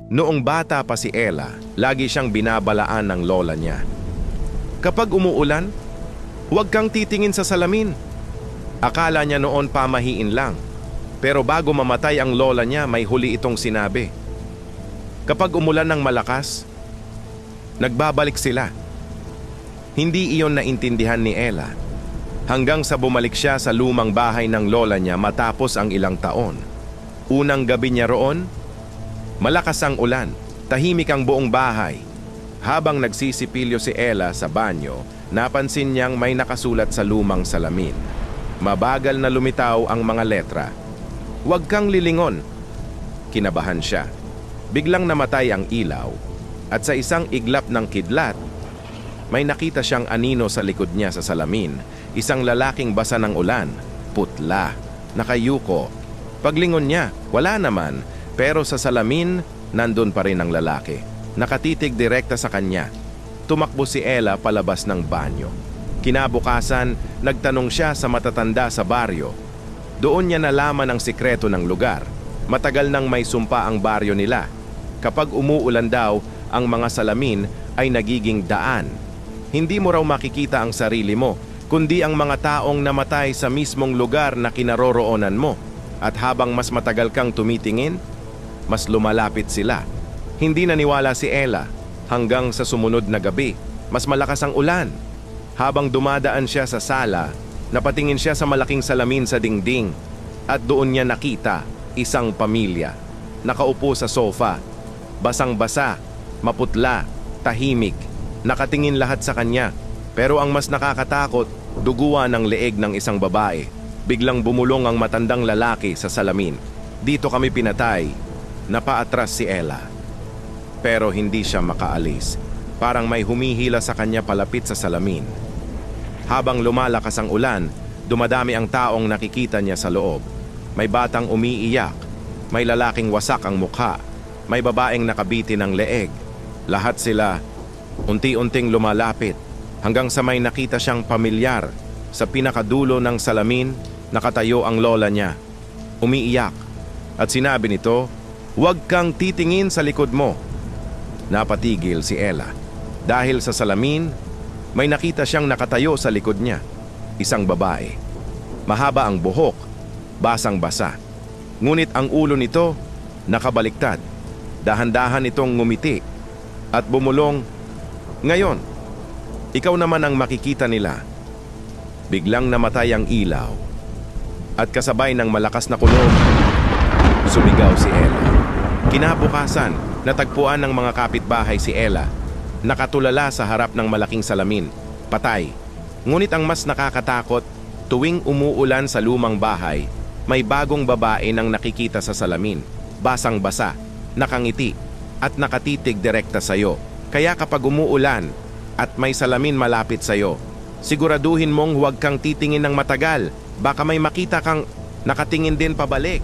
Noong bata pa si Ella, lagi siyang binabalaan ng lola niya. Kapag umuulan, huwag kang titingin sa salamin. Akala niya noon pamahiin lang. Pero bago mamatay ang lola niya, may huli itong sinabi. Kapag umulan ng malakas, nagbabalik sila. Hindi iyon naintindihan ni Ella. Hanggang sa bumalik siya sa lumang bahay ng lola niya matapos ang ilang taon. Unang gabi niya roon, malakas ang ulan, tahimik ang buong bahay. Habang nagsisipilyo si Ella sa banyo, napansin niyang may nakasulat sa lumang salamin. Mabagal na lumitaw ang mga letra. "Huwag kang lilingon." Kinabahan siya. Biglang namatay ang ilaw at sa isang iglap ng kidlat, may nakita siyang anino sa likod niya sa salamin. Isang lalaking basa ng ulan, putla, nakayuko. Paglingon niya, wala naman, pero sa salamin, nandun pa rin ang lalaki. Nakatitig direkta sa kanya. Tumakbo si Ella palabas ng banyo. Kinabukasan, nagtanong siya sa matatanda sa baryo. Doon niya nalaman ang sikreto ng lugar. Matagal nang may sumpa ang baryo nila. Kapag umuulan daw, ang mga salamin ay nagiging daan. Hindi mo raw makikita ang sarili mo, kundi ang mga taong namatay sa mismong lugar na kinaroroonan mo. At habang mas matagal kang tumitingin, mas lumalapit sila. Hindi naniwala si Ella hanggang sa sumunod na gabi. Mas malakas ang ulan. Habang dumadaan siya sa sala, napatingin siya sa malaking salamin sa dingding. At doon niya nakita isang pamilya. Nakaupo sa sofa. Basang-basa, maputla, tahimik. Nakatingin lahat sa kanya. Pero ang mas nakakatakot, duguan ng leeg ng isang babae. Biglang bumulong ang matandang lalaki sa salamin. "Dito kami pinatay." Napaatras si Ella. Pero hindi siya makaalis. Parang may humihila sa kanya palapit sa salamin. Habang lumalakas ang ulan, dumadami ang taong nakikita niya sa loob. May batang umiiyak. May lalaking wasak ang mukha. May babaeng nakabiti ng leeg. Lahat sila unti-unting lumalapit hanggang sa may nakita siyang pamilyar. Sa pinakadulo ng salamin, nakatayo ang lola niya. Umiiyak. At sinabi nito, "Huwag kang titingin sa likod mo." Napatigil si Ella. Dahil sa salamin, may nakita siyang nakatayo sa likod niya. Isang babae. Mahaba ang buhok, basang-basa. Ngunit ang ulo nito, nakabaliktad. Dahan-dahan itong ngumiti at bumulong, "Ngayon, ikaw naman ang makikita nila." Biglang namatay ang ilaw. At kasabay ng malakas na kulog, sumigaw si Ella. Kinabukasan, natagpuan ng mga kapitbahay si Ella. Nakatulala sa harap ng malaking salamin, patay. Ngunit ang mas nakakatakot, tuwing umuulan sa lumang bahay, may bagong babae nang nakikita sa salamin. Basang-basa, nakangiti, at nakatitig direkta sa'yo. Kaya kapag umuulan at may salamin malapit sa'yo, siguraduhin mong huwag kang titingin ng matagal. Baka may makita kang nakatingin din pabalik.